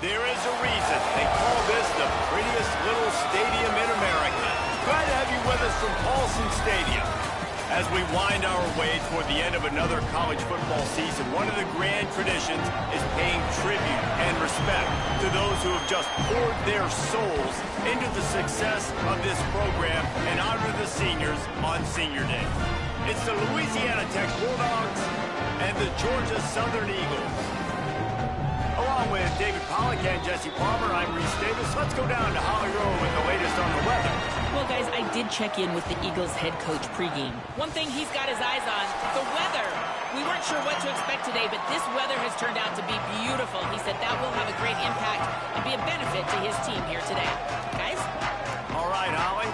There is a reason they call this the prettiest little stadium in America. Glad to have you with us from Paulson Stadium. As we wind our way toward the end of another college football season, one of the grand traditions is paying tribute and respect to those who have just poured their souls into the success of this program and honor the seniors on Senior Day. It's the Louisiana Tech Bulldogs and the Georgia Southern Eagles. Along with David Pollack and Jesse Palmer, I'm Reese Davis. Let's go down to Holly Rowe with the latest on the weather. Well, guys, I did check in with the Eagles head coach pregame. One thing he's got his eyes on, the weather. We weren't sure what to expect today, but this weather has turned out to be beautiful. He said that will have a great impact and be a benefit to his team here today. Guys? All right, Holly.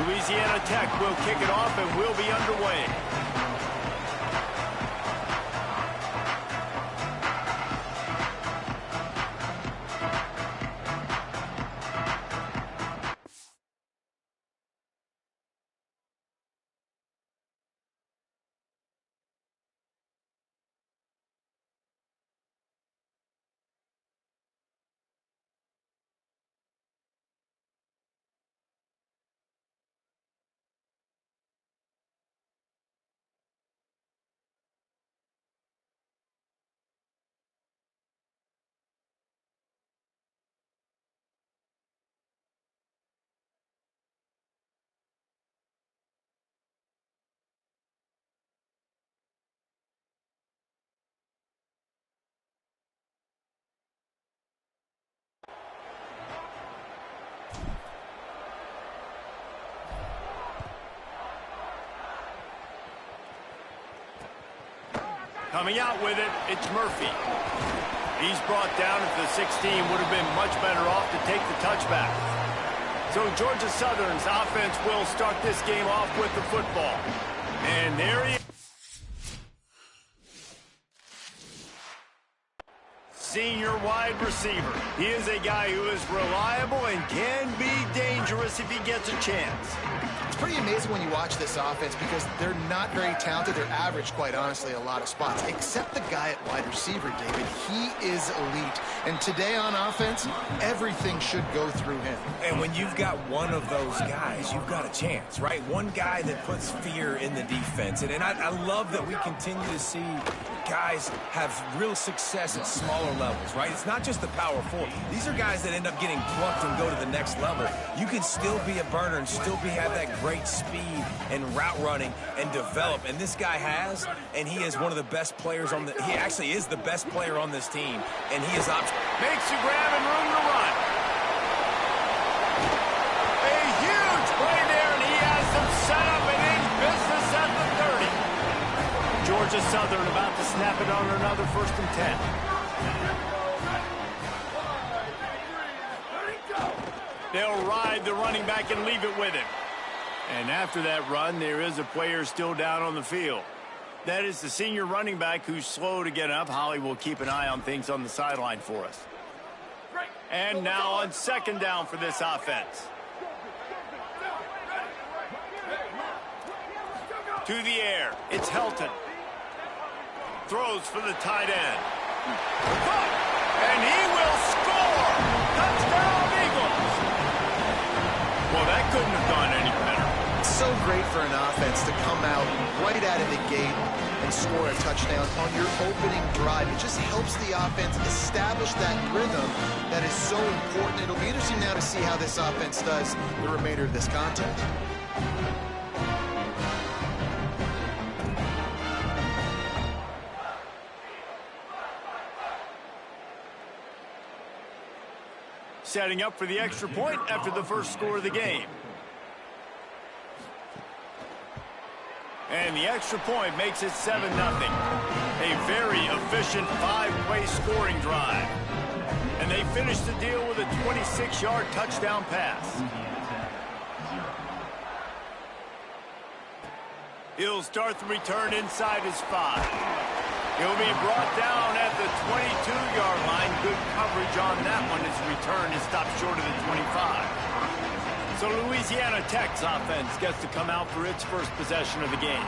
Louisiana Tech will kick it off and will be underway. Coming out with it, it's Murphy. He's brought down at the 16. Would have been much better off to take the touchback. So Georgia Southern's offense will start this game off with the football. And there he is. Senior wide receiver. He is a guy who is reliable and can be dangerous if he gets a chance. It's pretty amazing when you watch this offense because they're not very talented. They're average, quite honestly, a lot of spots, except the guy at wide receiver, David. He is elite. And today on offense, everything should go through him. And when you've got one of those guys, you've got a chance, right? One guy that puts fear in the defense. And I love that we continue to see guys have real success at smaller levels, right? It's not just the power four. These are guys that end up getting plucked and go to the next level. You can still be a burner and still have that great speed and route running and develop. And this guy has, and he is one of the best players on he actually is the best player on this team. And he is makes you grab and room to run. A huge play there, and he has them set up and in business at the 30. Georgia Southern about to snap it on another 1st and 10. They'll ride the running back and leave it with him. And after that run, there is a player still down on the field. That is the senior running back who's slow to get up. Holly will keep an eye on things on the sideline for us. And now on 2nd down for this offense. To the air, it's Helton. Throws for the tight end. And he will score! Touchdown, Eagles! Well, that couldn't have gone any better. So great for an offense to come out right out of the gate and score a touchdown on your opening drive. It just helps the offense establish that rhythm that is so important. It'll be interesting now to see how this offense does the remainder of this contest. Setting up for the extra point after the first score of the game. And the extra point makes it 7-0. A very efficient 5-play scoring drive. And they finish the deal with a 26-yard touchdown pass. He'll start the return inside his 5. He'll be brought down at the 22-yard line. Good coverage on that one. His return is stopped short of the 25. So Louisiana Tech's offense gets to come out for its first possession of the game.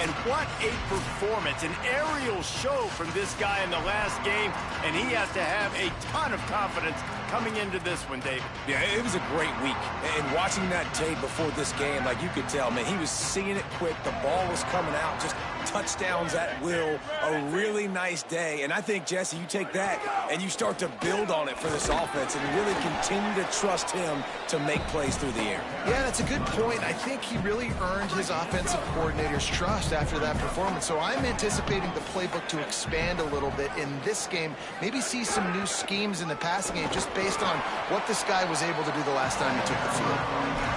And what a performance, an aerial show from this guy in the last game, and he has to have a ton of confidence coming into this one, David. Yeah, it was a great week. And watching that tape before this game, like you could tell, man, he was seeing it quick. The ball was coming out, just touchdowns at will. A really nice day. And I think, Jesse, you take that and you start to build on it for this offense and really continue to trust him to make plays through the air. Yeah, that's a good point. I think he really earned his offensive coordinator's trust after that performance. So I'm anticipating the playbook to expand a little bit in this game. Maybe see some new schemes in the passing game just based on what this guy was able to do the last time he took the field.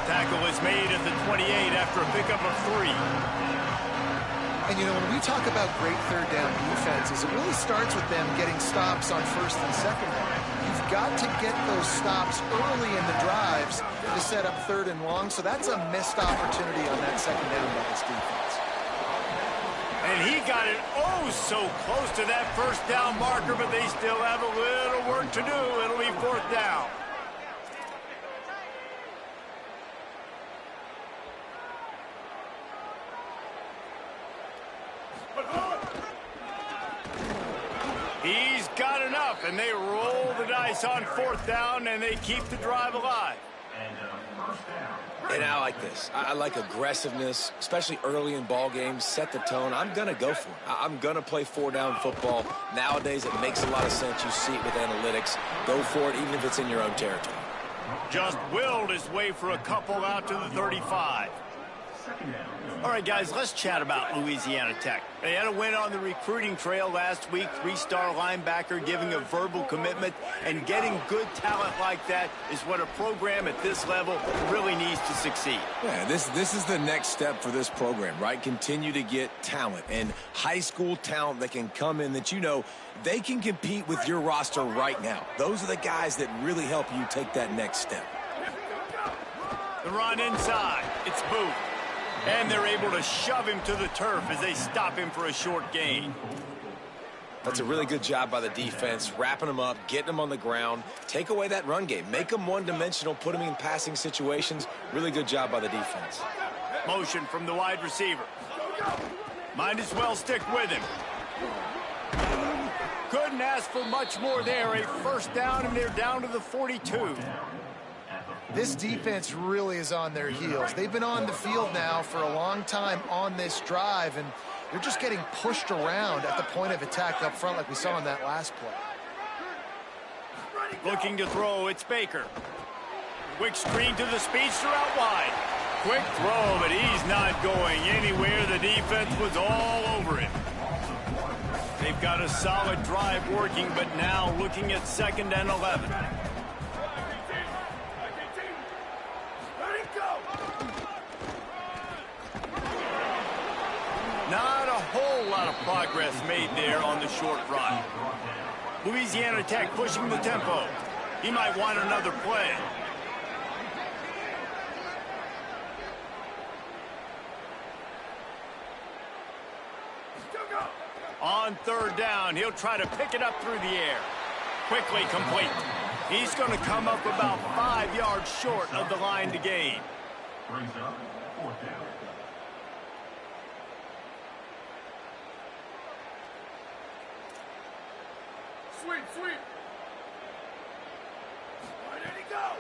Tackle is made at the 28 after a pickup of 3. And, you know, when we talk about great third down defenses, it really starts with them getting stops on first and second down. You've got to get those stops early in the drives to set up third and long, so that's a missed opportunity on that second down by this defense. And he got it oh so close to that first down marker, but they still have a little work to do. It'll be 4th down. He's got enough, and they roll the dice on 4th down, and they keep the drive alive. And I like this. I like aggressiveness, especially early in ball games. Set the tone. I'm going to go for it. I'm going to play 4-down football. Nowadays, it makes a lot of sense. You see it with analytics. Go for it, even if it's in your own territory. Just willed his way for a couple out to the 35. All right, guys, let's chat about Louisiana Tech. They had a win on the recruiting trail last week. 3-star linebacker giving a verbal commitment, and getting good talent like that is what a program at this level really needs to succeed. Yeah, this is the next step for this program, right? Continue to get talent and high school talent that can come in that, you know, they can compete with your roster right now. Those are the guys that really help you take that next step. The run inside. It's Booth. And they're able to shove him to the turf as they stop him for a short gain. That's a really good job by the defense, wrapping him up, getting him on the ground. Take away that run game. Make him one-dimensional, put him in passing situations. Really good job by the defense. Motion from the wide receiver. Might as well stick with him. Couldn't ask for much more there. A 1st down, and they're down to the 42. This defense really is on their heels. They've been on the field now for a long time on this drive, and they're just getting pushed around at the point of attack up front like we saw in that last play. Looking to throw, it's Baker. Quick screen to the speedster out wide. Quick throw, but he's not going anywhere. The defense was all over him. They've got a solid drive working, but now looking at 2nd and 11. Not a whole lot of progress made there on the short run. Louisiana Tech pushing the tempo. He might want another play. On 3rd down, he'll try to pick it up through the air. Quickly complete. He's going to come up about 5 yards short of the line to gain. Brings up 4th down. Sweep.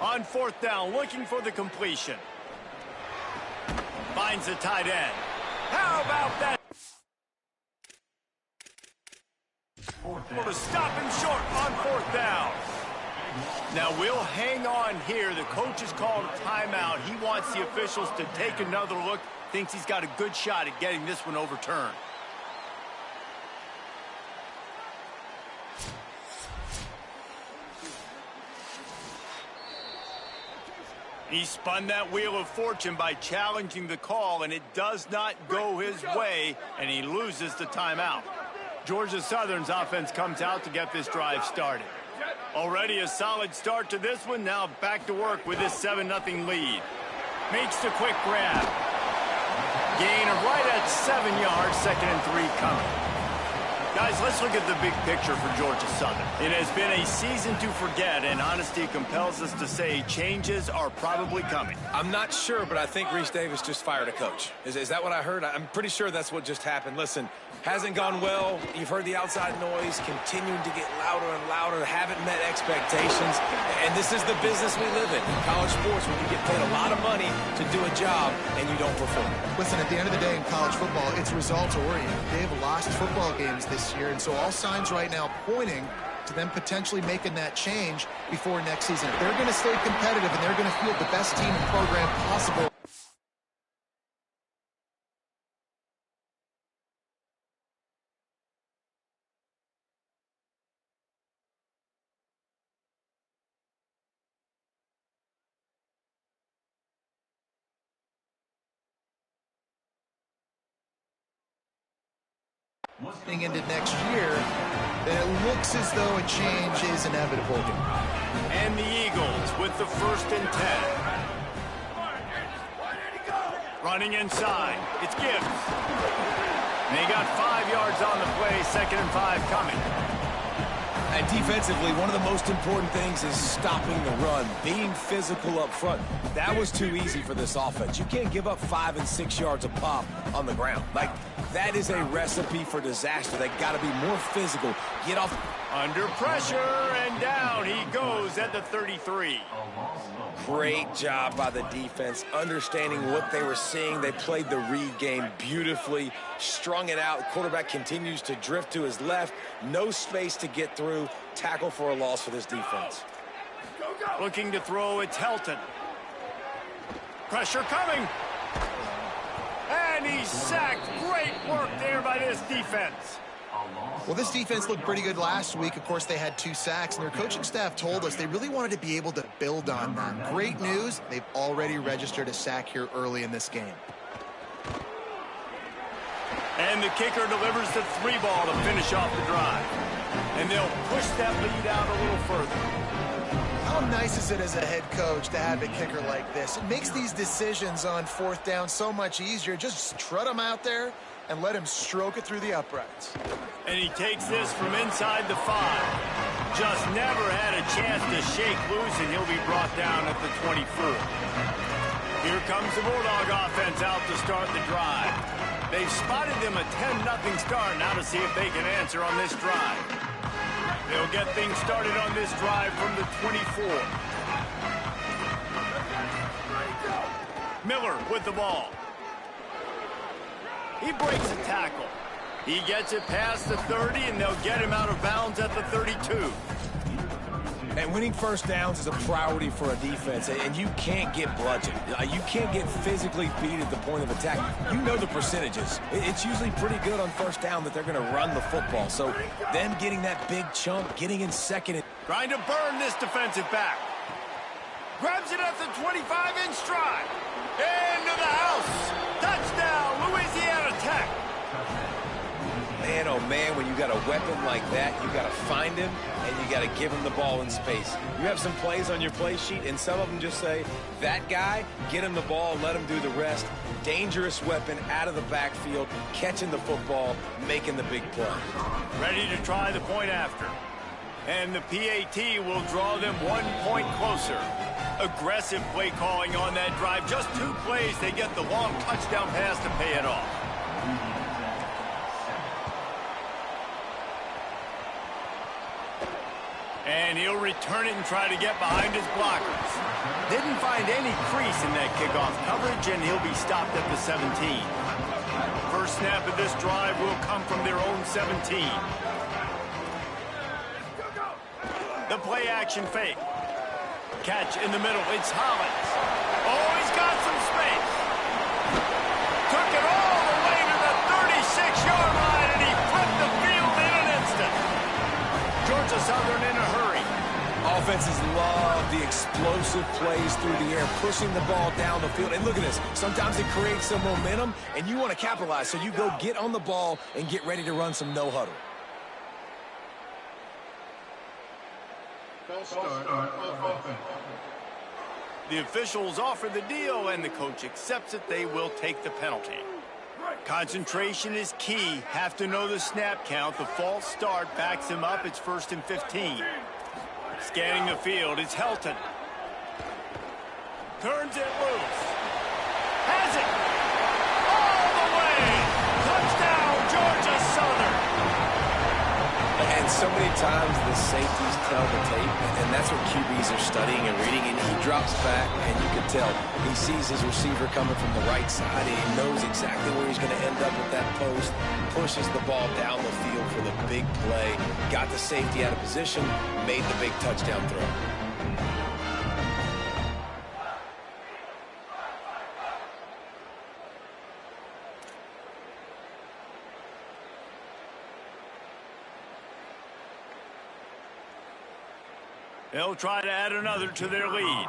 On 4th down, looking for the completion. Finds the tight end. How about that? Able to stop him short on 4th down. Now we'll hang on here. The coach has called a timeout. He wants the officials to take another look. Thinks he's got a good shot at getting this one overturned. He spun that wheel of fortune by challenging the call, and it does not go his way, and he loses the timeout. Georgia Southern's offense comes out to get this drive started. Already a solid start to this one. Now back to work with this 7-0 lead. Makes the quick grab. gain of right at 7 yards, 2nd and 3 coming. Guys, let's look at the big picture for Georgia Southern. It has been a season to forget, and honesty compels us to say changes are probably coming. I'm not sure, but I think Reese Davis just fired a coach. Is that what I heard? I'm pretty sure that's what just happened. Listen, hasn't gone well. You've heard the outside noise, continuing to get louder and louder, haven't met expectations. And this is the business we live in college sports, when you get paid a lot of money to do a job and you don't perform. Listen, at the end of the day in college football, it's results-oriented. They have lost football games this year, and so all signs right now pointing to them potentially making that change before next season. If they're going to stay competitive and they're going to field the best team and program possible. Into next year, then it looks as though a change is inevitable. And the Eagles with the 1st and 10. Running inside, it's Gibbs. And he got 5 yards on the play, 2nd and 5 coming. And defensively, one of the most important things is stopping the run, being physical up front. That was too easy for this offense. You can't give up 5 and 6 yards a pop on the ground. Like, that is a recipe for disaster. They got to be more physical. Get off. Under pressure, and down he goes at the 33. Great job by the defense, understanding what they were seeing. They played the read game beautifully, strung it out. The quarterback continues to drift to his left. No space to get through. Tackle for a loss for this defense. Looking to throw, it's Helton. Pressure coming. And he's sacked. Great work there by this defense. Well, this defense looked pretty good last week. Of course, they had 2 sacks, and their coaching staff told us they really wanted to be able to build on that. Great news, they've already registered a sack here early in this game. And the kicker delivers the 3 ball to finish off the drive. And they'll push that lead out a little further. How nice is it as a head coach to have a kicker like this? It makes these decisions on 4th down so much easier. Just trot him out there and let him stroke it through the uprights. And he takes this from inside the 5. Just never had a chance to shake loose, and he'll be brought down at the 24. Here comes the Bulldog offense out to start the drive. They've spotted them a 10-0 start. Now to see if they can answer on this drive. They'll get things started on this drive from the 24. Miller with the ball. He breaks a tackle. He gets it past the 30, and they'll get him out of bounds at the 32. And winning 1st downs is a priority for a defense, and you can't get bludgeoned. You can't get physically beat at the point of attack. You know the percentages. It's usually pretty good on 1st down that they're going to run the football. So them getting that big chunk, getting in 2nd. Trying to burn this defensive back. Grabs it at the 25 in stride. Into the house. Touchdown, Louisiana Tech. Man, oh man, when you got a weapon like that, you got to find him and you got to give him the ball in space. You have some plays on your play sheet, and some of them just say, that guy, get him the ball, let him do the rest. Dangerous weapon out of the backfield, catching the football, making the big play. Ready to try the point after. And the PAT will draw them 1 point closer. Aggressive play calling on that drive. Just 2 plays, they get the long touchdown pass to pay it off. And he'll return it and try to get behind his blockers. Didn't find any crease in that kickoff coverage, and he'll be stopped at the 17. First snap of this drive will come from their own 17. The play action fake. Catch in the middle. It's Hollins. Oh, he's got some space. Took it all the way to the 36-yard line, and he flipped the field in an instant. Georgia Southern in a hurry. Offenses love the explosive plays through the air, pushing the ball down the field. And look at this. Sometimes it creates some momentum, and you want to capitalize. So you go get on the ball and get ready to run some no-huddle. The officials offer the deal, and the coach accepts it. They will take the penalty. Concentration is key. Have to know the snap count. The false start backs him up. It's 1st and 15. Scanning the field, it's Helton. Turns it loose. Has it. All the way. Touchdown, Georgia Southern. And so many times the safeties tell the tape, and that's what QBs are studying and reading, and he drops back, and you can tell he sees his receiver coming from the right side, and he knows exactly where he's going to end up with that post, pushes the ball down the field for the big play, got the safety out of position, made the big touchdown throw. They'll try to add another to their lead.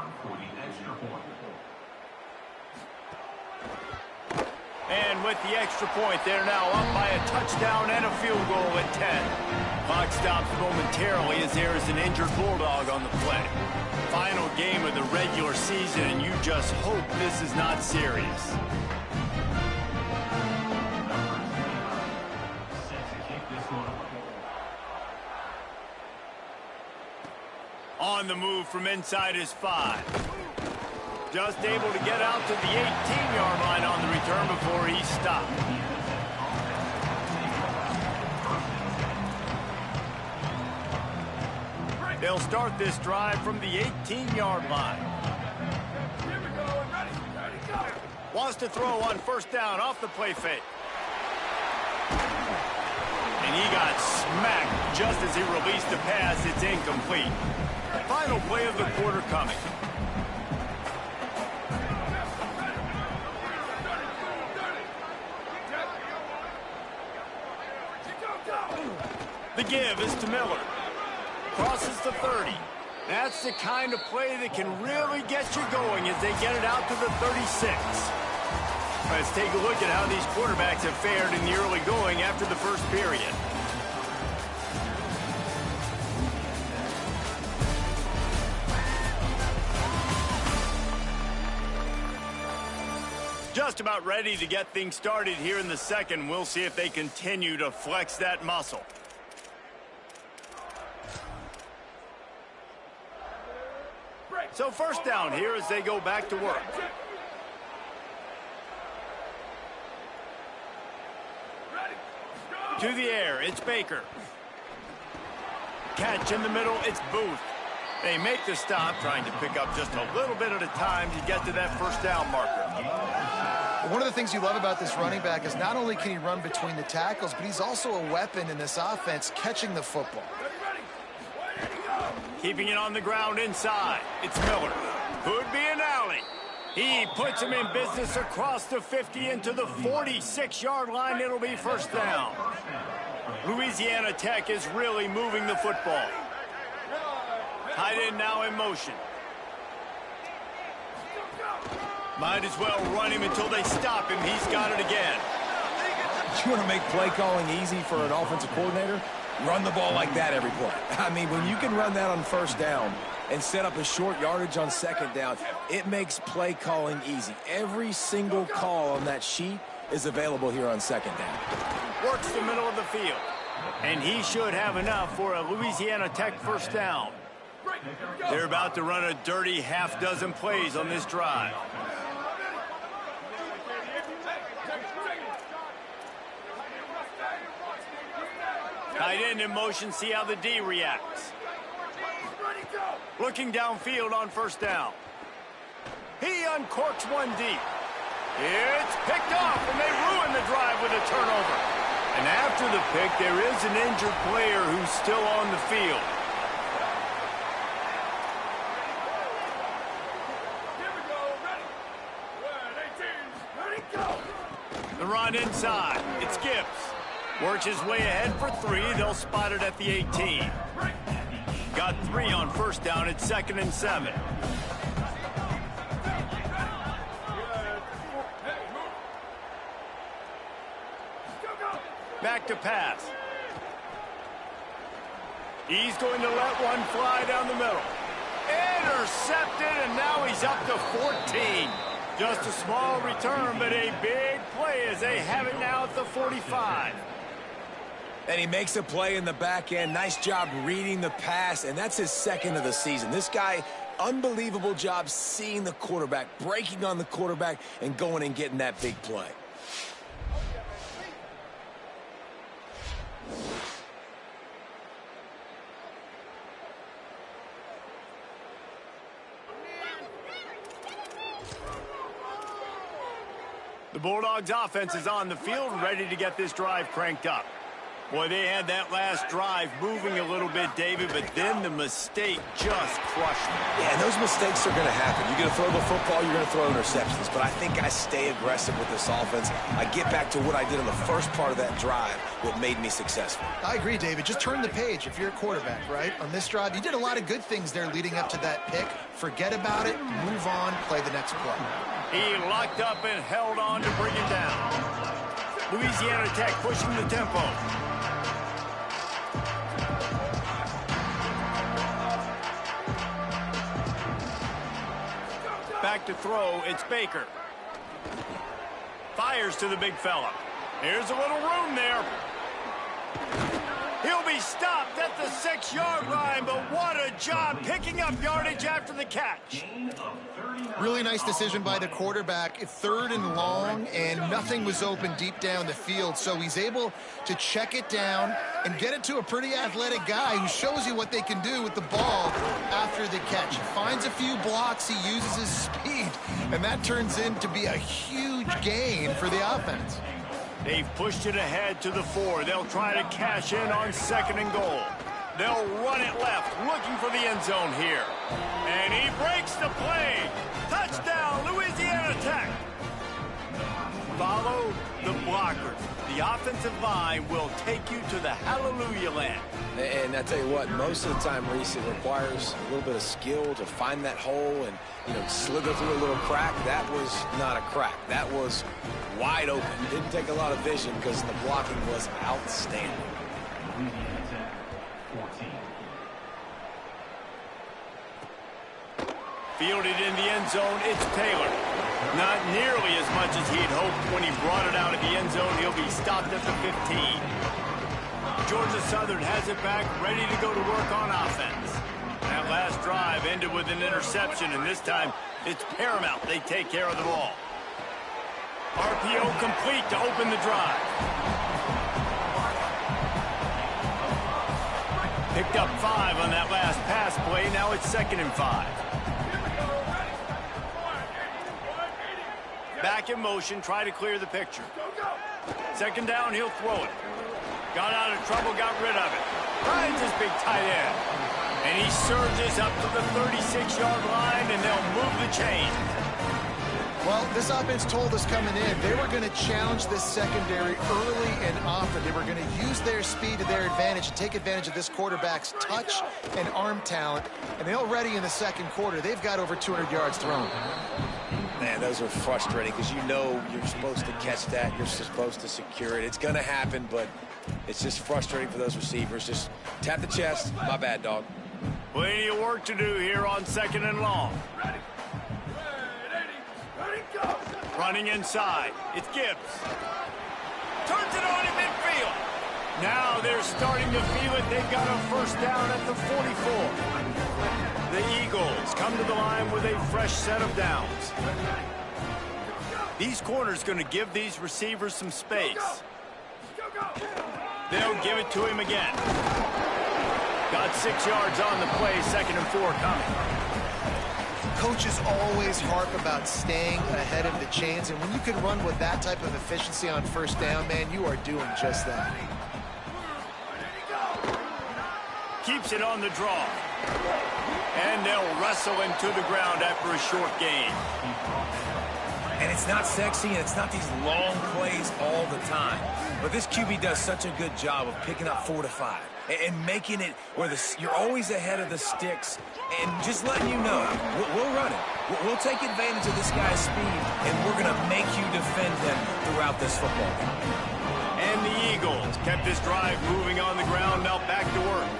And with the extra point, they're now up by a touchdown and a field goal at 10. Clock stops momentarily as there is an injured Bulldog on the play. Final game of the regular season, and you just hope this is not serious. On the move from inside his 5. Just able to get out to the 18-yard line on the return before he stopped. They'll start this drive from the 18-yard line. Wants to throw on 1st down off the play fake. And he got smacked just as he released the pass. It's incomplete. Final play of the quarter coming. The give is to Miller. Crosses the 30. That's the kind of play that can really get you going as they get it out to the 36. Let's take a look at how these quarterbacks have fared in the early going after the first period. Just about ready to get things started here in the second. We'll see if they continue to flex that muscle. So 1st down here as they go back to work. To the air, it's Baker. Catch in the middle, it's Booth. They make the stop, trying to pick up just a little bit at a time to get to that 1st down marker. One of the things you love about this running back is not only can he run between the tackles, but he's also a weapon in this offense, catching the football. Keeping it on the ground inside. It's Miller. Could be an alley. He puts him in business across the 50 into the 46-yard line. It'll be 1st down. Louisiana Tech is really moving the football. Tight end now in motion. Might as well run him until they stop him. He's got it again. You want to make play calling easy for an offensive coordinator? Run the ball like that every play. I mean, when you can run that on 1st down and set up a short yardage on 2nd down, it makes play calling easy. Every single call on that sheet is available here on 2nd down. Works the middle of the field. And he should have enough for a Louisiana Tech 1st down. They're about to run a dirty half-dozen plays on this drive. Tight end in motion, see how the D reacts. Looking downfield on 1st down. He uncorks one deep. It's picked off, and they ruin the drive with a turnover. And after the pick, there is an injured player who's still on the field. The run inside. It's Gibbs. Works his way ahead for 3. They'll spot it at the 18. Got 3 on 1st down. It's 2nd and 7. Back to pass. He's going to let one fly down the middle. Intercepted, and now he's up to 14. Just a small return, but a big play as they have it now at the 45. And he makes a play in the back end. Nice job reading the pass, and that's his second of the season. This guy, unbelievable job seeing the quarterback, breaking on the quarterback, and going and getting that big play. The Bulldogs offense is on the field, ready to get this drive cranked up. Boy, they had that last drive moving a little bit, David, but then the mistake just crushed them. Yeah, and those mistakes are going to happen. You're going to throw the football, you're going to throw interceptions. But I think I stay aggressive with this offense. I get back to what I did on the first part of that drive, what made me successful. I agree, David. Just turn the page if you're a quarterback, right? On this drive, you did a lot of good things there leading up to that pick. Forget about it, move on, play the next play. He locked up and held on to bring it down. Louisiana Tech pushing the tempo. Back to throw, it's Baker. Fires to the big fella. Here's a little room there. He'll be stopped at the 6-yard line, but what a job picking up yardage after the catch. Really nice decision by the quarterback. 3rd and long, and nothing was open deep down the field, so he's able to check it down and get it to a pretty athletic guy who shows you what they can do with the ball after the catch. He finds a few blocks, he uses his speed, and that turns into be a huge gain for the offense. They've pushed it ahead to the 4. They'll try to cash in on 2nd and goal. They'll run it left, looking for the end zone here. And he breaks the play. Touchdown, Louisiana Tech. Follow the blockers. The offensive line will take you to the hallelujah land. And I tell you what, most of the time, Reese, it requires a little bit of skill to find that hole and, slither through a little crack. That was not a crack. That was wide open. Didn't take a lot of vision because the blocking was outstanding. Fielded in the end zone, it's Taylor. Not nearly as much as he'd hoped when he brought it out of the end zone. He'll be stopped at the 15. Georgia Southern has it back, ready to go to work on offense. That last drive ended with an interception, and this time it's paramount they take care of the ball. RPO complete to open the drive. Picked up 5 on that last pass play. Now it's 2nd and 5. Back in motion, try to clear the picture. 2nd down, he'll throw it. Got out of trouble, got rid of it. Finds his big tight end. And he surges up to the 36-yard line, and they'll move the chain. Well, this offense told us coming in they were going to challenge this secondary early and often. They were going to use their speed to their advantage and take advantage of this quarterback's touch and arm talent. And already in the 2nd quarter, they've got over 200 yards thrown. Man, those are frustrating because you're supposed to catch that. You're supposed to secure it. It's going to happen, but it's just frustrating for those receivers. Just tap the chest. My bad, dog. Plenty of work to do here on 2nd and long. Running inside. It's Gibbs. Turns it on in midfield. Now they're starting to feel it. They've got a 1st down at the 44. The Eagles come to the line with a fresh set of downs. These corners going to give these receivers some space. They'll give it to him again. Got 6 yards on the play, 2nd and 4 coming. Coaches always harp about staying ahead of the chains, and when you can run with that type of efficiency on 1st down, man, you are doing just that. Keeps it on the draw. And they'll wrestle him to the ground after a short gain. And it's not sexy, and it's not these long plays all the time. But this QB does such a good job of picking up 4 to 5 and making it where you're always ahead of the sticks and just letting you know, we'll run it. We'll take advantage of this guy's speed, and we're going to make you defend him throughout this football game. And the Eagles kept this drive moving on the ground, now back to work.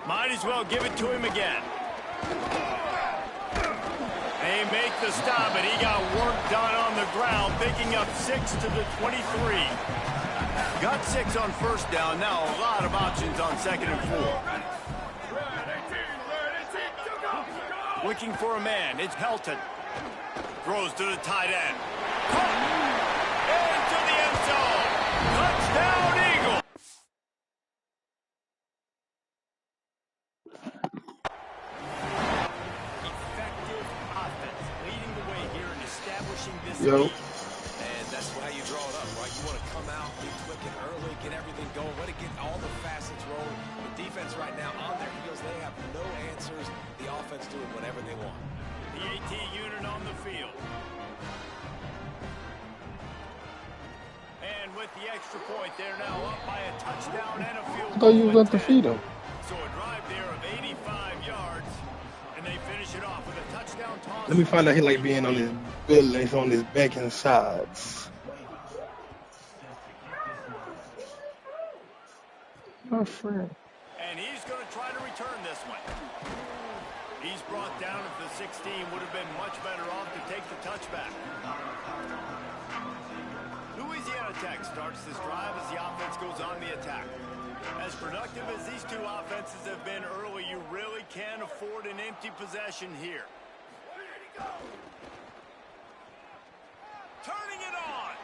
Might as well give it to him again. They make the stop, and he got work done on the ground, picking up 6 to the 23. Got 6 on first down. Now a lot of options on 2nd and 4. Looking for a man. It's Helton. Throws to the tight end. Caught. Into the end zone. Touchdown, Eagles. Effective offense. Leading the way here and establishing this lead. And that's how you draw it up, right? You want to come out, be quick and early, get everything going, want to get all the facets rolling. The defense right now on their heels, they have no answers. The offense doing whatever they want. The AT unit on the field. And with the extra point, they're now up by a touchdown and a field goal. I thought you was about to feed him. So a drive there of 85 yards, and they finish it off with a touchdown toss. Let me find out he like being on his belly, on his back and sides. My friend. And he's going to try to return this one. He's brought down at the 16. Would have been much better off to take the touchback. Louisiana Tech starts this drive as the offense goes on the attack. As productive as these two offenses have been early, you really can't afford an empty possession here. Turning it on.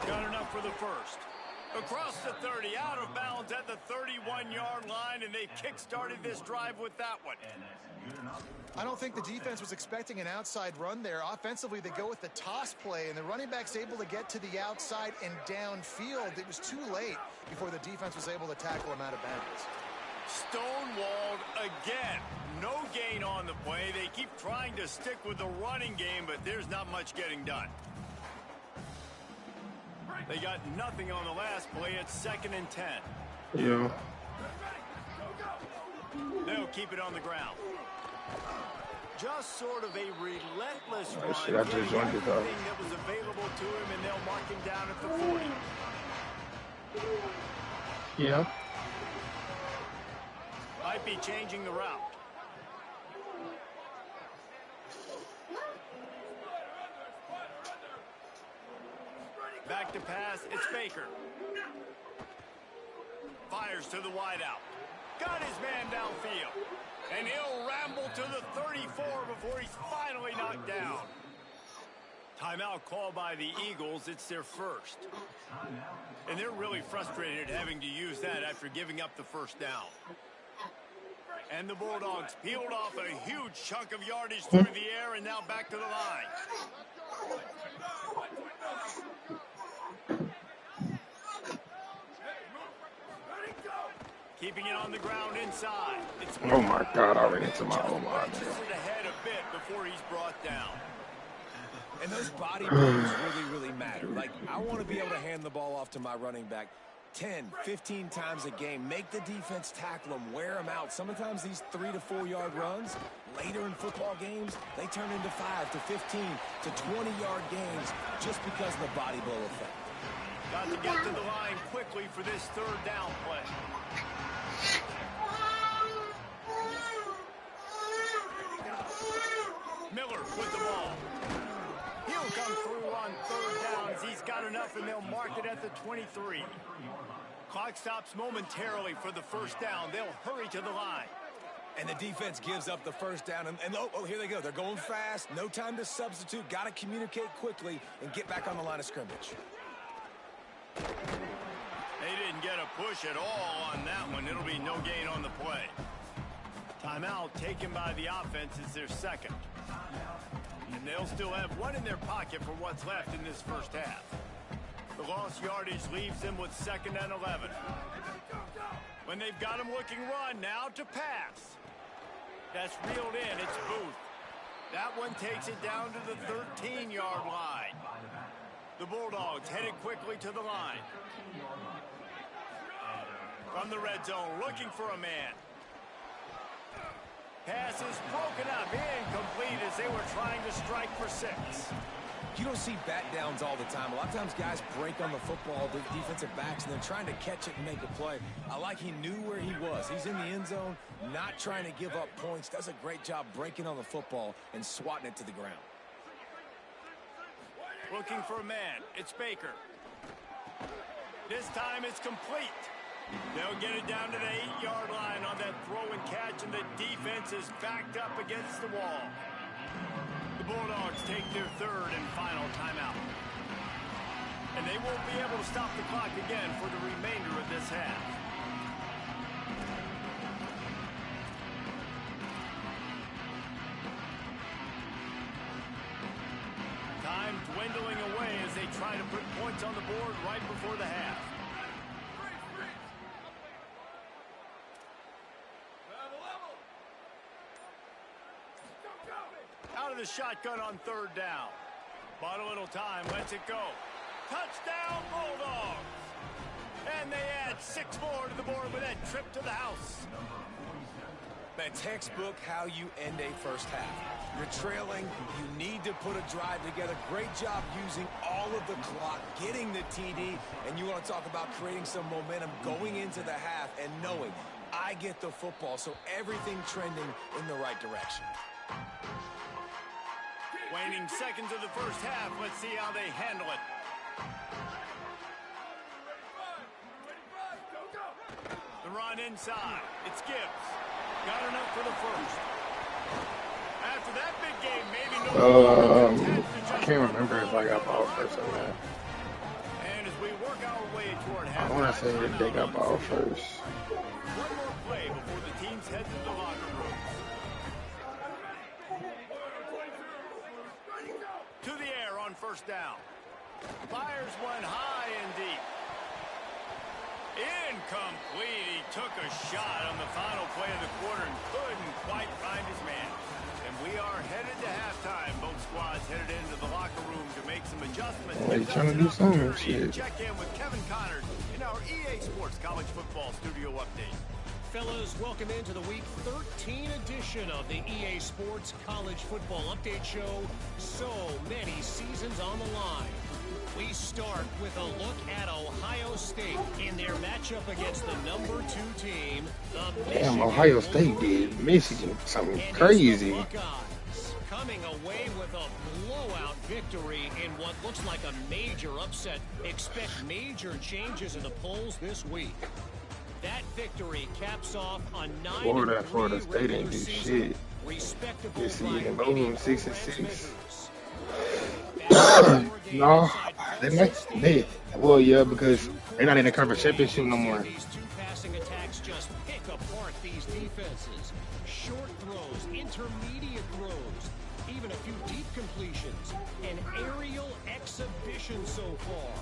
Got enough for the first. Across the 30, out of bounds at the 31-yard line, and they kick-started this drive with that one. I don't think the defense was expecting an outside run there. Offensively, they go with the toss play, and the running back's able to get to the outside and downfield. It was too late before the defense was able to tackle him out of bounds. Stonewalled again. No gain on the play. They keep trying to stick with the running game, but there's not much getting done. They got nothing on the last play. It's 2nd and 10. Yeah. They'll keep it on the ground. Just sort of a relentless run. Shit, I just joined it, though. Everything that was available to him, and they'll mark him down at the 40. Yeah. Might be changing the route. Back to pass, it's Baker. Fires to the wideout. Got his man downfield. And he'll ramble to the 34 before he's finally knocked down. Timeout called by the Eagles. It's their first. And they're really frustrated having to use that after giving up the first down. And the Bulldogs peeled off a huge chunk of yardage through the air and now back to the line. Keeping it on the ground inside. It's Oh my God! I ran into my own line. just ahead a bit before he's brought down. And those body moves really matter. Like, I want to be able to hand the ball off to my running back 10, 15 times a game. Make the defense tackle them, wear them out. Sometimes these 3 to 4 yard runs, later in football games, they turn into 5 to 15 to 20-yard games just because of the body blow effect. Got to get to the line quickly for this 3rd down play. Miller with the ball. He'll come through on 3rd down as he's got enough, and they'll mark it at the 23. Clock stops momentarily for the 1st down. They'll hurry to the line. And the defense gives up the 1st down. And oh, here they go. They're going fast. No time to substitute. Got to communicate quickly and get back on the line of scrimmage. They didn't get a push at all on that one. It'll be no gain on the play. Timeout taken by the offense is their 2nd. And they'll still have one in their pocket for what's left in this 1st half. The lost yardage leaves them with 2nd and 11. When they've got him looking run, now to pass. That's reeled in. It's Booth. That one takes it down to the 13-yard line. The Bulldogs headed quickly to the line. From the red zone, looking for a man. Pass is broken up, incomplete as they were trying to strike for 6. You don't see bat downs all the time. A lot of times guys break on the football, the defensive backs, and they're trying to catch it and make a play. I like he knew where he was. He's in the end zone, not trying to give up points. Does a great job breaking on the football and swatting it to the ground. Looking for a man. It's Baker. This time it's complete. They'll get it down to the 8-yard line on that throw and catch, and the defense is backed up against the wall. The Bulldogs take their third and final timeout. And they won't be able to stop the clock again for the remainder of this half. Time dwindling away as they try to put points on the board right before the half. Out of the shotgun on third down. Bought a little time, lets it go. Touchdown, Bulldogs! And they add 6 more to the board with that trip to the house. Man, textbook how you end a first half. You're trailing, you need to put a drive together. Great job using all of the clock, getting the TD, and you want to talk about creating some momentum going into the half and knowing I get the football, so everything trending in the right direction. Waning seconds of the first half. Let's see how they handle it. The run inside. It's Gibbs. Got enough for the first. After that big game, maybe no I can't remember if I got ball first or not. And as we work our way toward half, I want to say that they got ball first. one more play before the teams head to the locker room. To the air on first down. Fires one high and deep. Incomplete. He took a shot on the final play of the quarter and couldn't quite find his man. And we are headed to halftime. Both squads headed into the locker room to make some adjustments. They trying to do something. Shit. Check in with Kevin Connors in our EA Sports College Football Studio Update. Fellas, welcome into the Week 13 edition of the EA Sports College Football Update Show. So many seasons on the line. We start with a look at Ohio State in their matchup against the #2 team, the Damn, Ohio State did Michigan something crazy. Buckeyes, coming away with a blowout victory in what looks like a major upset. Expect major changes in the polls this week. That victory caps off a 9-3 Florida State ain't do shit. respectable This season, boom, 6-6. rivalry. No, well, yeah, because they're not in the conference championship no more. These two passing attacks just pick apart these defenses. Short throws, intermediate throws, even a few deep completions. An aerial exhibition so far.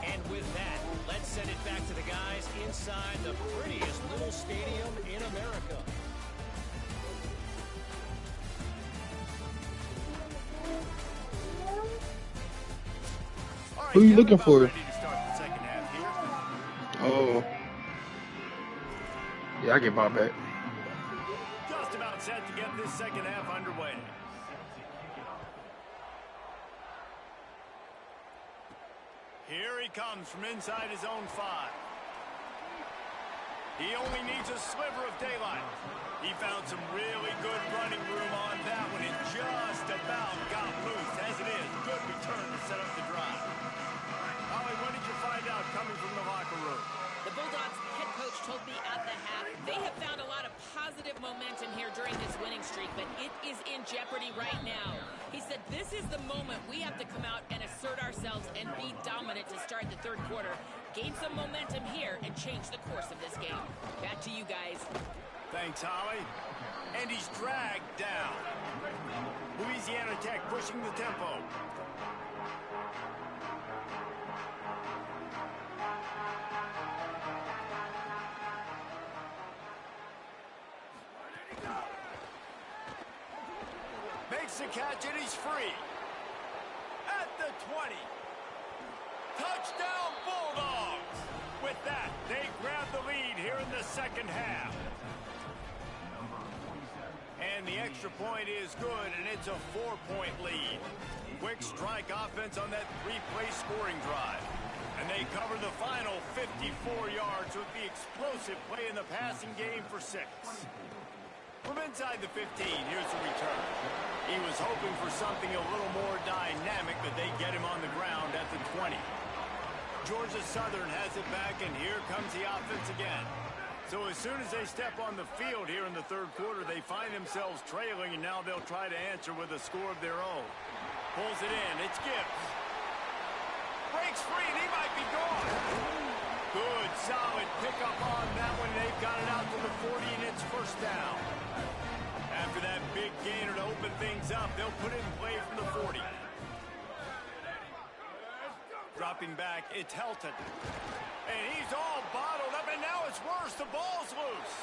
And with that, let's send it back to the guys inside the prettiest little stadium in America. Who are you looking for? Oh. Yeah, I get ball back. Just about set to get this second half underway. Here he comes from inside his own 5. He only needs a sliver of daylight. He found some really good running room on that one and just about got loose. As it is, good return to set up the drive. Ollie, what did you find out coming from the locker room? The Bulldogs head coach told me at the half they have found a lot of positive momentum here during this winning streak, but it is in jeopardy right now. He said this is the moment we have to come out and assert ourselves and be dominant to start the third quarter, gain some momentum here, and change the course of this game. Back to you guys. Thanks, Holly. And he's dragged down. Louisiana Tech pushing the tempo. Makes the catch and he's free. At the 20. Touchdown Bulldogs. With that, they grab the lead here in the second half. And the extra point is good, and it's a 4-point lead. Quick strike offense on that 3-play scoring drive. And they cover the final 54 yards with the explosive play in the passing game for 6. From inside the 15, here's the return. He was hoping for something a little more dynamic, but they get him on the ground at the 20. Georgia Southern has it back, and here comes the offense again. So as soon as they step on the field here in the third quarter, they find themselves trailing, and now they'll try to answer with a score of their own. Pulls it in. It's Gibbs. Breaks free, and he might be gone. Good, solid pickup on that one. They've got it out to the 40, and it's first down. After that big gainer to open things up, they'll put it in play from the 40. Dropping back, it's Helton. And he's all bottled up, and now it's worse. The ball's loose.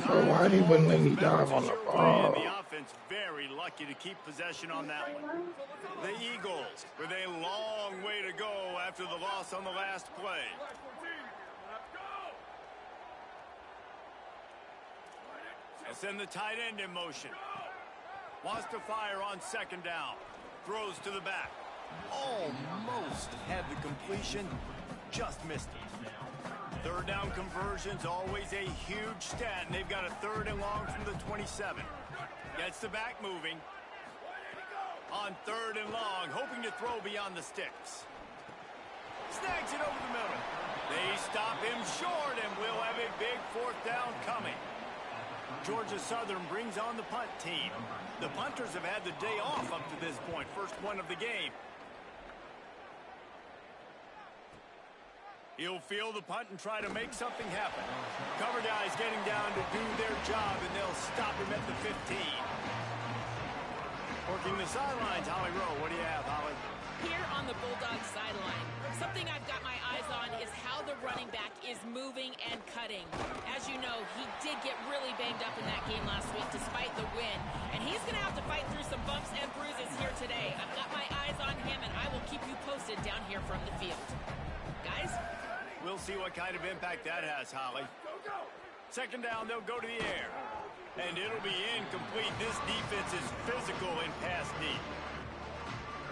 Bro, why they wouldn't let me dive on the ball? The offense very lucky to keep possession on that one. The Eagles with a long way to go after the loss on the last play. And send the tight end in motion. Wants to fire on second down. Throws to the back. Almost had the completion. Just missed it. Third down conversion's always a huge stat, and they've got a 3rd and long from the 27. Gets the back moving. On 3rd and long, hoping to throw beyond the sticks. Snags it over the middle. They stop him short, and we'll have a big 4th down coming. Georgia Southern brings on the punt team. The punters have had the day off up to this point. First one of the game. He'll field the punt and try to make something happen. Cover guys getting down to do their job, and they'll stop him at the 15. Working the sidelines, Holly Rowe. What do you have, Holly? Here on the Bulldogs sideline, something I've got my eyes on is how the running back is moving and cutting. As you know, he did get really banged up in that game last week despite the win. And he's going to have to fight through some bumps and bruises here today. I've got my eyes on him, and I will keep you posted down here from the field. Guys? We'll see what kind of impact that has, Holly. Second down, they'll go to the air. And it'll be incomplete. This defense is physical and pass deep.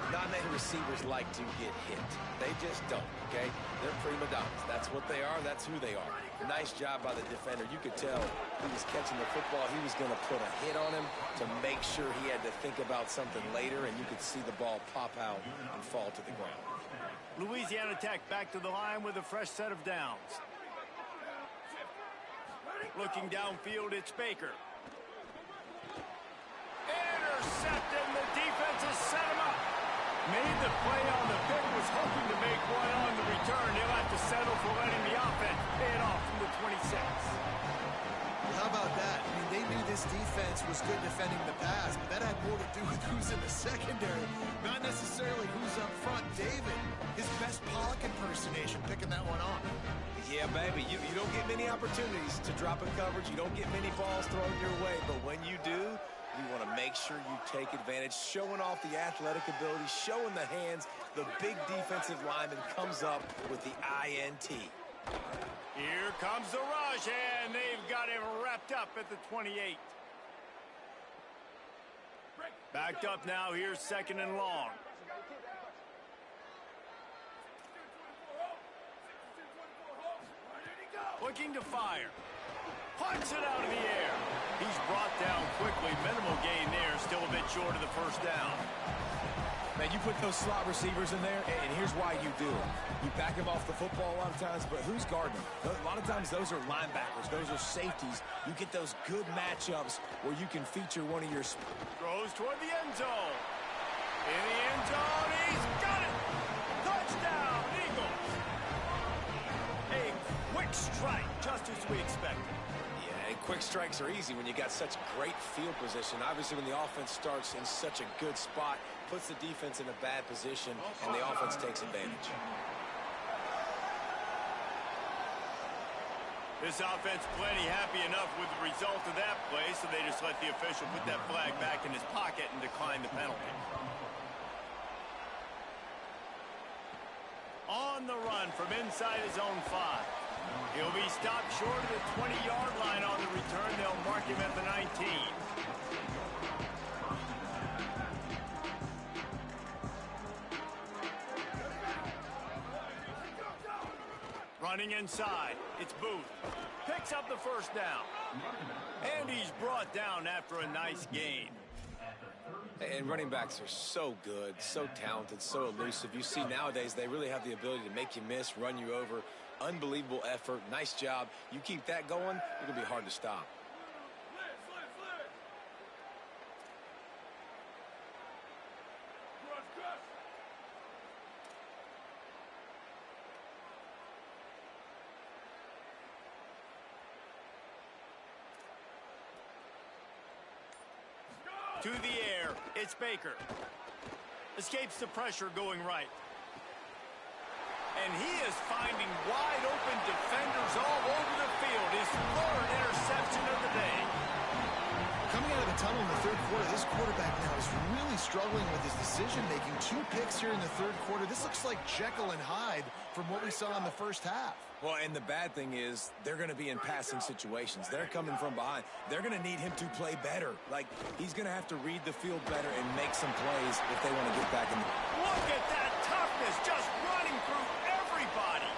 Not many receivers like to get hit. They just don't, okay? They're prima donnas. That's what they are. That's who they are. Nice job by the defender. You could tell he was catching the football. He was going to put a hit on him to make sure he had to think about something later, and you could see the ball pop out and fall to the ground. Louisiana Tech back to the line with a fresh set of downs. Looking downfield, it's Baker. Intercepted, and the defense has set him up. Made the play on the pick, was hoping to make one on the return. He'll have to settle for letting the offense pay it off from the 26. How about that? I mean, they knew this defense was good defending the pass, but that had more to do with who's in the secondary, not necessarily who's up front. David, his best Pollock impersonation, picking that one off. Yeah, baby, you don't get many opportunities to drop in coverage. You don't get many balls thrown your way, but when you do, you want to make sure you take advantage, showing off the athletic ability, showing the hands. The big defensive lineman comes up with the INT. Here comes the rush, and they've got him wrapped up at the 28. Backed up now, here's second and long. Looking to fire. Punts it out of the air. He's brought down quickly. Minimal gain there, still a bit short of the first down. Man, you put those slot receivers in there, and here's why you do it. You back them off the football a lot of times, but who's guarding them? A lot of times those are linebackers. Those are safeties. You get those good matchups where you can feature one of your... Throws toward the end zone. In the end zone, he's got it! Touchdown, Eagles! A quick strike, just as we expected. Yeah, and quick strikes are easy when you got such great field position. Obviously, when the offense starts in such a good spot, puts the defense in a bad position, and the offense takes advantage. This offense plenty happy enough with the result of that play, so they just let the official put that flag back in his pocket and decline the penalty. On the run from inside his own 5. He'll be stopped short of the 20-yard line on the return. They'll mark him at the 19. Running inside, it's Booth. Picks up the first down. And he's brought down after a nice gain. And running backs are so good, so talented, so elusive. You see nowadays they really have the ability to make you miss, run you over. Unbelievable effort. Nice job. You keep that going, it'll be hard to stop. To the air, it's Baker. Escapes the pressure going right. And he is finding wide open defenders all over the field. His third interception of the day. Coming out of the tunnel in the third quarter, this quarterback now is really struggling with his decision-making. 2 picks here in the third quarter. This looks like Jekyll and Hyde from what we saw in the first half. Well, and the bad thing is they're going to be in passing situations. They're coming from behind. They're going to need him to play better. Like, he's going to have to read the field better and make some plays if they want to get back in the... Look at that toughness, just running through everybody.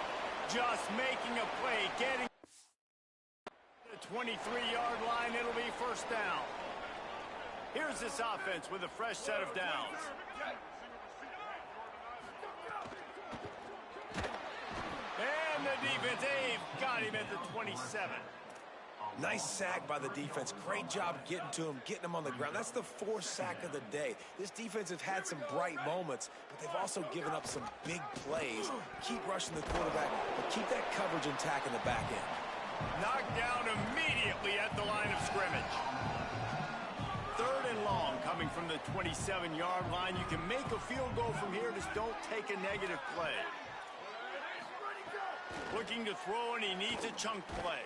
Just making a play, getting the 23-yard line. It'll be first down. Here's this offense with a fresh set of downs. And the defense, they've got him at the 27. Nice sack by the defense. Great job getting to him, getting him on the ground. That's the 4th sack of the day. This defense has had some bright moments, but they've also given up some big plays. Keep rushing the quarterback, but keep that coverage intact in the back end. Knocked down immediately at the line of scrimmage. 3rd and long coming from the 27-yard line. You can make a field goal from here, just don't take a negative play. Looking to throw, and he needs a chunk play.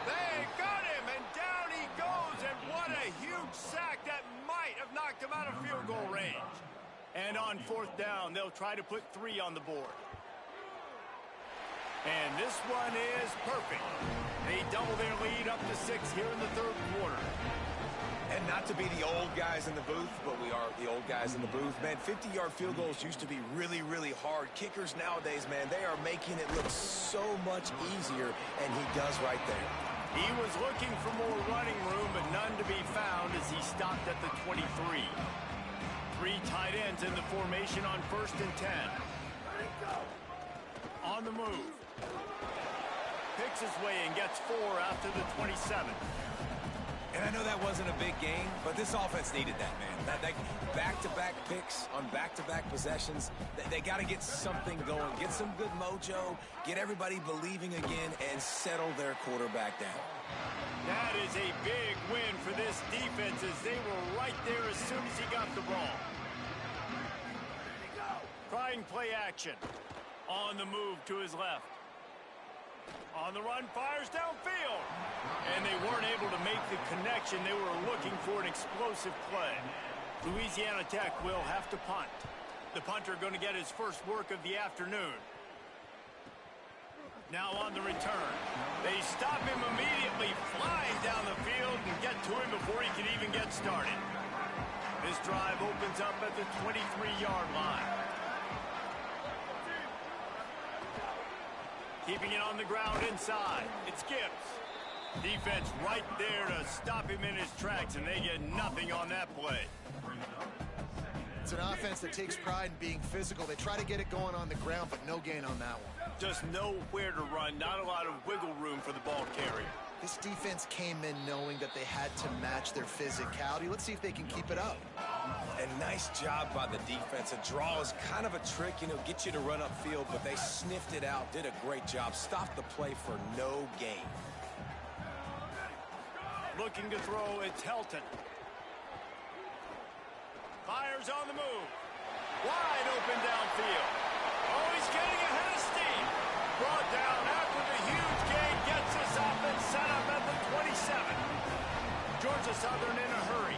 They got him, and down he goes, and what a huge sack that might have knocked him out of field goal range. And on 4th down, they'll try to put 3 on the board. And this one is perfect. They double their lead up to 6 here in the third quarter. And not to be the old guys in the booth, but we are the old guys in the booth. Man, 50-yard field goals used to be really, really hard. Kickers nowadays, man, they are making it look so much easier, and he does right there. He was looking for more running room, but none to be found as he stopped at the 23. 3 tight ends in the formation on 1st and 10. On the move. Picks his way and gets 4 after the 27. And I know that wasn't a big game, but this offense needed that, man. Back-to-back picks on back-to-back possessions. They got to get something going, get some good mojo, get everybody believing again, and settle their quarterback down. That is a big win for this defense as they were right there as soon as he got the ball. Trying play action. On the move to his left. On the run, fires downfield. And they weren't able to make the connection. They were looking for an explosive play. Louisiana Tech will have to punt. The punter going to get his first work of the afternoon. Now on the return. They stop him immediately, flying down the field and get to him before he can even get started. This drive opens up at the 23-yard line. Keeping it on the ground inside. It's Gibbs. Defense right there to stop him in his tracks, and they get nothing on that play. It's an offense that takes pride in being physical. They try to get it going on the ground, but no gain on that one. Just nowhere to run, not a lot of wiggle room for the ball carrier. This defense came in knowing that they had to match their physicality. Let's see if they can keep it up. And nice job by the defense. A draw is kind of a trick, get you to run upfield, but they sniffed it out, did a great job, stopped the play for no gain. Looking to throw, it's Helton. Fires on the move. Wide open downfield. Oh, he's getting ahead of steam. Brought down after the huge gain, gets this offense set up at the 27. Georgia Southern in a hurry.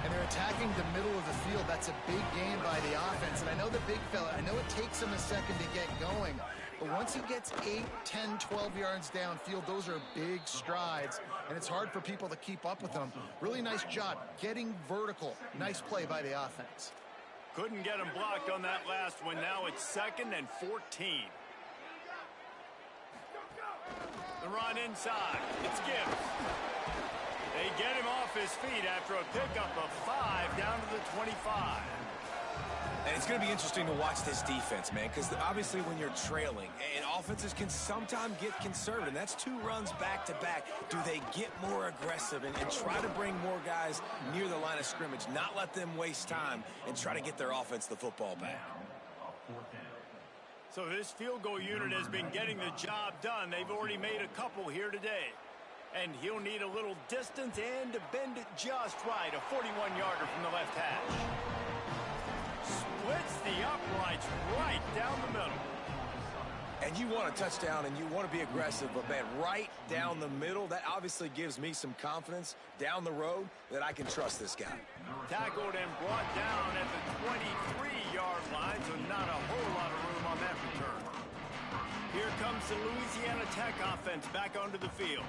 And they're attacking the middle of the field. That's a big gain by the offense. And I know the big fella, I know it takes him a second to get going. But once he gets 8, 10, 12 yards downfield, those are big strides. And it's hard for people to keep up with them. Really nice job getting vertical. Nice play by the offense. Couldn't get him blocked on that last one. Now it's 2nd and 14. run inside. It's Gibbs. They get him off his feet after a pickup of 5 down to the 25. And it's going to be interesting to watch this defense, man, because obviously when you're trailing, and offenses can sometimes get conservative, and that's 2 runs back-to-back. Do they get more aggressive and try to bring more guys near the line of scrimmage, not let them waste time, and try to get their offense the football back? So this field goal unit has been getting the job done. They've already made a couple here today. And he'll need a little distance and to bend it just right. A 41-yarder from the left hash. Splits the uprights right down the middle. And you want a touchdown and you want to be aggressive, but man, right down the middle, that obviously gives me some confidence down the road that I can trust this guy. Tackled and brought down at the 23-yard line, so not a whole lot of room on that return. Here comes the Louisiana Tech offense back onto the field.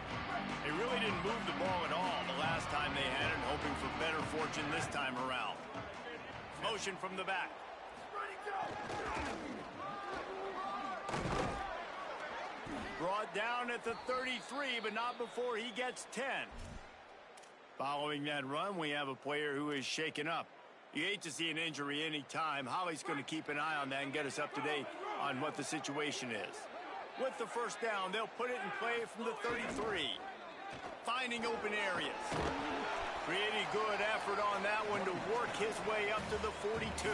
They really didn't move the ball at all the last time they had it, hoping for better fortune this time around. Motion from the back. Brought down at the 33, but not before he gets 10. Following that run, we have a player who is shaken up. You hate to see an injury any time. Holly's going to keep an eye on that and get us up to date on what the situation is. With the first down, they'll put it in play from the 33. Finding open areas. Pretty good effort on that one to work his way up to the 42.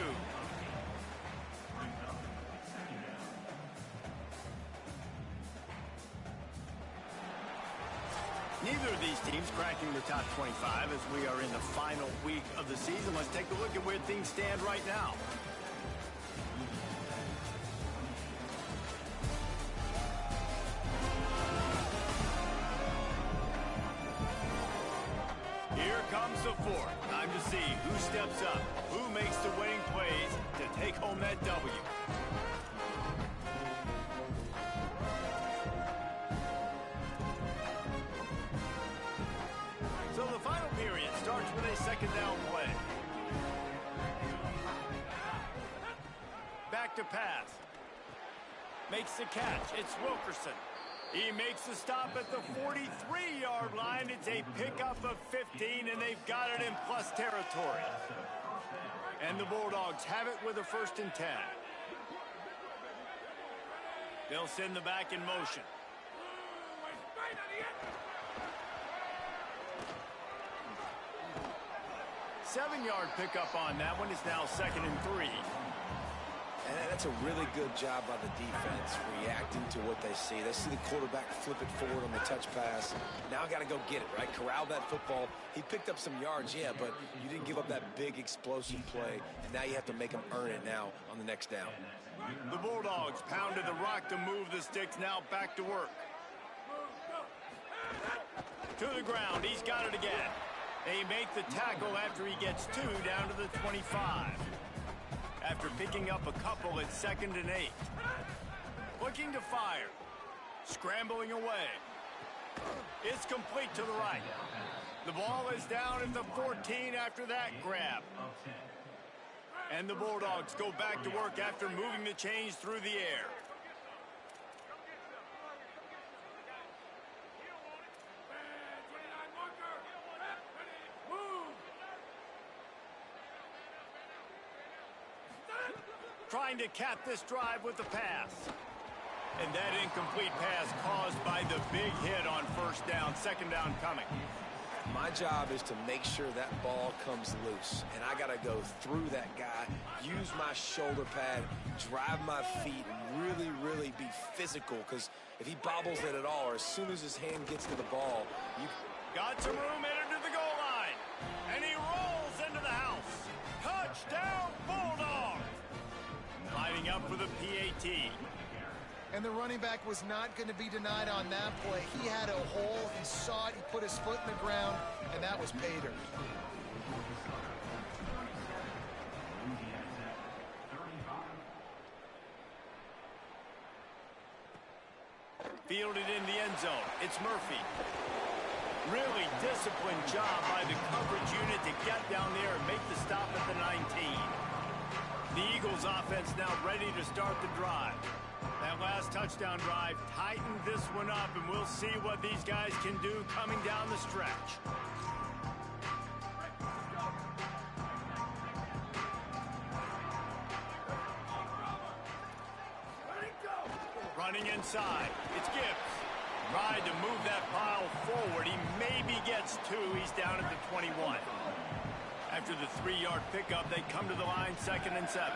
Neither of these teams cracking the top 25 as we are in the final week of the season. Let's take a look at where things stand right now. Here comes the fourth. Time to see who steps up, who makes the winning plays to take home that W. So the final period starts with a second down play. Back to pass. Makes the catch. It's Wilkerson. He makes the stop at the 43-yard line. It's a pickup of 15, and they've got it in plus territory. And the Bulldogs have it with a 1st and 10. They'll send the back in motion. Seven-yard pickup on that one. It's now 2nd and 3. And that's a really good job by the defense, reacting to what they see. They see the quarterback flip it forward on the touch pass. Now got to go get it, right? Corral that football. He picked up some yards, yeah, but you didn't give up that big explosive play. And now you have to make him earn it now on the next down. The Bulldogs pounded the rock to move the sticks. Now back to work. To the ground. He's got it again. They make the tackle after he gets 2 down to the 25. After picking up a couple at 2nd and 8. Looking to fire. Scrambling away. It's complete to the right. The ball is down at the 14 after that grab. And the Bulldogs go back to work after moving the chains through the air. Trying to cap this drive with the pass. And that incomplete pass caused by the big hit on 1st down. 2nd down coming. My job is to make sure that ball comes loose. And I got to go through that guy, use my shoulder pad, drive my feet, and really be physical. Because if he bobbles it at all, or as soon as his hand gets to the ball, you got some room headed to the goal line. And he rolls into the house. Touchdown, Bulldogs! Lining up for the PAT. And the running back was not going to be denied on that play. He had a hole, he saw it, he put his foot in the ground, and that was pay dirt. Fielded in the end zone. It's Murphy. Really disciplined job by the coverage unit to get down there and make the stop at the 19. The Eagles offense now ready to start the drive. That last touchdown drive tightened this one up, and we'll see what these guys can do coming down the stretch. Running inside, it's Gibbs. Tried to move that pile forward. He maybe gets 2. He's down at the 21. After the 3-yard pickup, they come to the line, 2nd and 7.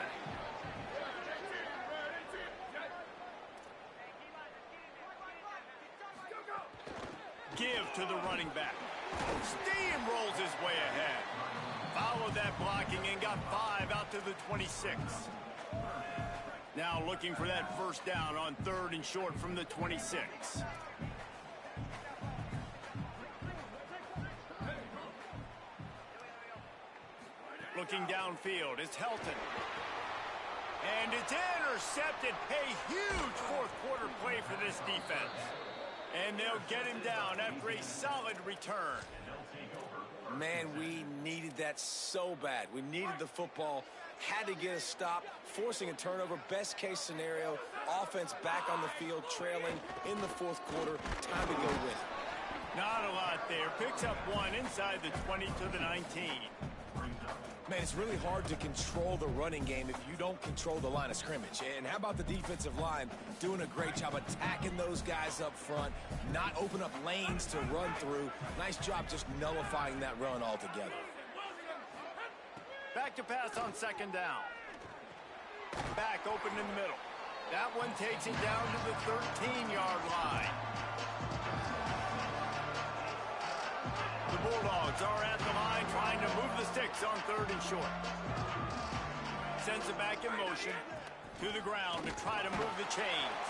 Give to the running back. Steamrolls his way ahead. Followed that blocking and got 5 out to the 26. Now looking for that first down on 3rd and short from the 26. Looking downfield, it's Helton. And it's intercepted. A huge fourth-quarter play for this defense. And they'll get him down after a solid return. Man, we needed that so bad. We needed the football, had to get a stop, forcing a turnover. Best case scenario, offense back on the field, trailing in the fourth quarter. Time to go win. Not a lot there. Picks up 1 inside the 20 to the 19. Man, it's really hard to control the running game if you don't control the line of scrimmage. And how about the defensive line doing a great job attacking those guys up front, not open up lanes to run through. Nice job just nullifying that run altogether. Back to pass on 2nd down. Back open in the middle. That one takes it down to the 13-yard line. The Bulldogs are at the line trying to move the sticks on 3rd and short. Sends it back in motion to the ground to try to move the chains.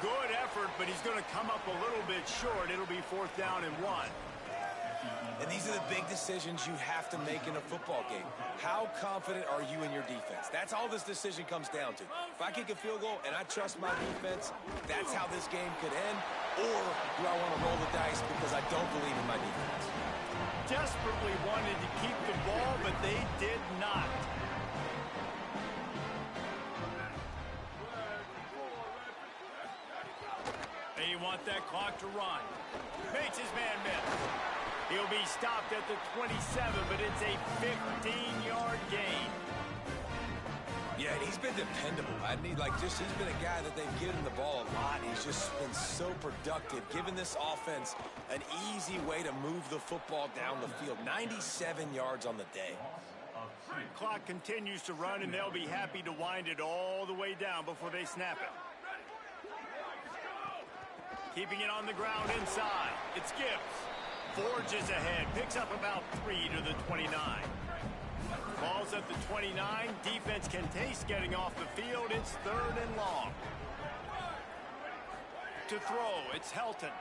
Good effort, but he's going to come up a little bit short. It'll be 4th down and 1. And these are the big decisions you have to make in a football game. How confident are you in your defense? That's all this decision comes down to. If I kick a field goal and I trust my defense, that's how this game could end. Or do I want to roll the dice because I don't believe in my defense? Desperately wanted to keep the ball, but they did not. They want that clock to run. Makes his man miss. He'll be stopped at the 27, but it's a 15-yard gain. Yeah, he's been dependable. He's been a guy that they've given the ball a lot. He's just been so productive, giving this offense an easy way to move the football down the field. 97 yards on the day. Clock continues to run, and they'll be happy to wind it all the way down before they snap it. Keeping it on the ground inside. It's Gibbs. Forges ahead. Picks up about 3 to the 29. Ball's at the 29. Defense can taste getting off the field. It's 3rd and long. To throw, it's Helton.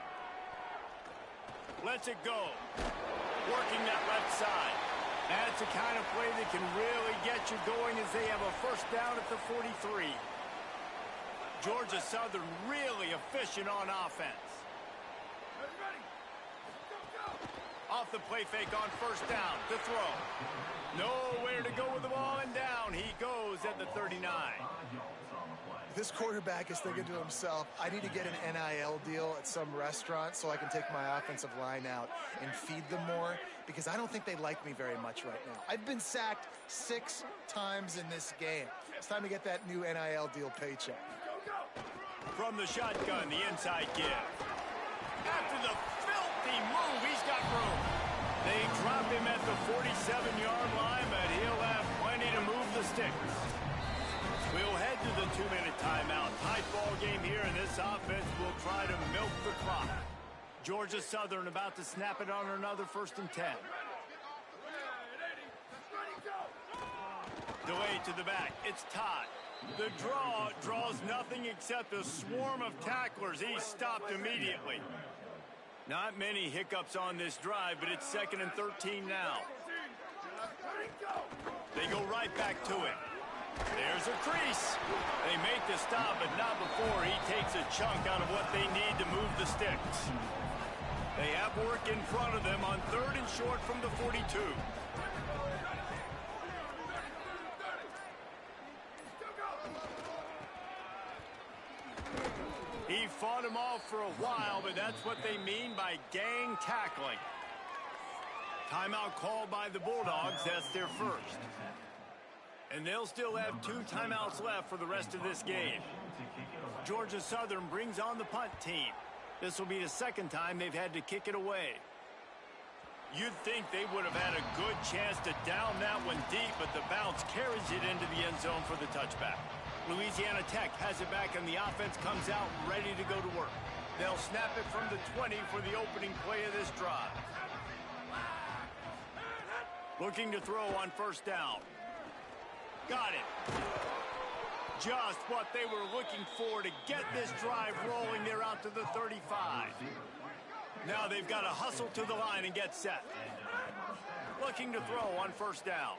Lets it go. Working that left side. That's the kind of play that can really get you going as they have a first down at the 43. Georgia Southern really efficient on offense. Off the play fake on 1st down to throw. Nowhere to go with the ball, and down he goes at the 39. This quarterback is thinking to himself, I need to get an NIL deal at some restaurant so I can take my offensive line out and feed them more, because I don't think they like me very much right now. I've been sacked 6 times in this game. It's time to get that new NIL deal paycheck. From the shotgun, the inside give. After the filthy move, he's got room. They drop him at the 47-yard line, but he'll have plenty to move the sticks. We'll head to the 2-minute timeout. Tight ball game here, and this offense will try to milk the clock. Georgia Southern about to snap it on another 1st and 10. Delayed to the back. It's Todd. The draw draws nothing except a swarm of tacklers. He's stopped immediately. Not many hiccups on this drive, but it's 2nd and 13 now. They go right back to it. There's a crease. They make the stop, but not before he takes a chunk out of what they need to move the sticks. They have work in front of them on 3rd and short from the 42. them off for a while, but that's what they mean by gang tackling. Timeout called by the Bulldogs. That's their first. And they'll still have 2 timeouts left for the rest of this game. Georgia Southern brings on the punt team. This will be the second time they've had to kick it away. You'd think they would have had a good chance to down that one deep, but the bounce carries it into the end zone for the touchback. Louisiana Tech has it back, and the offense comes out ready to go to work. They'll snap it from the 20 for the opening play of this drive. Looking to throw on first down. Got it. Just what they were looking for to get this drive rolling. They're out to the 35. Now they've got to hustle to the line and get set. Looking to throw on first down.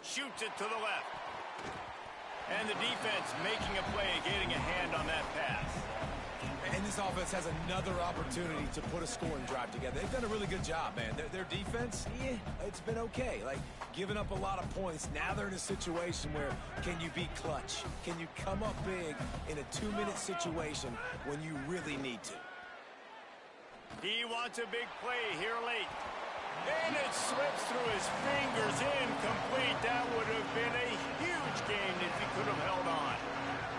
Shoots it to the left. And the defense making a play, getting a hand on that pass. And this offense has another opportunity to put a scoring drive together. They've done a really good job, man. Their defense, it's been okay. Like, giving up a lot of points. Now they're in a situation where can you be clutch? Can you come up big in a 2-minute situation when you really need to? He wants a big play here late. And it slips through his fingers, incomplete. That would have been a huge gain if he could have held on.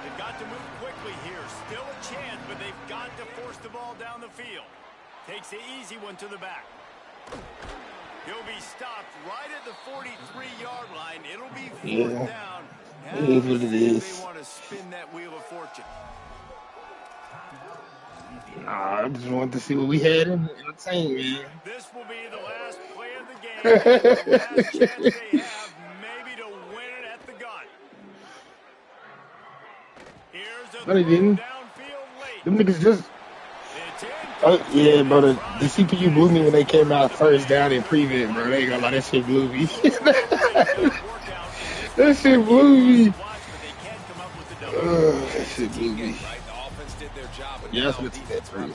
They've got to move quickly here. Still a chance, but they've got to force the ball down the field. Takes the easy one to the back. He'll be stopped right at the 43-yard line. It'll be fourth down. Now It is what it is. they want to spin that wheel of fortune. Nah, I just wanted to see what we had in the team, man. This will be the last play of the game. The last chance they have maybe to win it at the gun. Here's a No, they didn't. downfield late. Them niggas just... It's yeah, bro, the CPU blew me when they came out first down in prevent, bro. They ain't gonna lie, that shit blew me. That shit blew me. That shit blew me. Yeah, that's what that's right.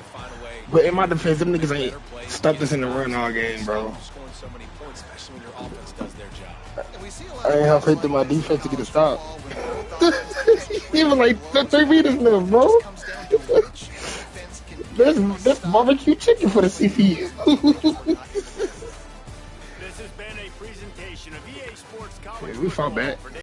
But in my defense, them niggas ain't stopped us in the run all game, bro. I ain't have faith in my defense to get a stop. Even like 3 meters left, bro. That's barbecue chicken for the CPU. This has been a presentation of EA Sports College Yeah, we fought Football back. for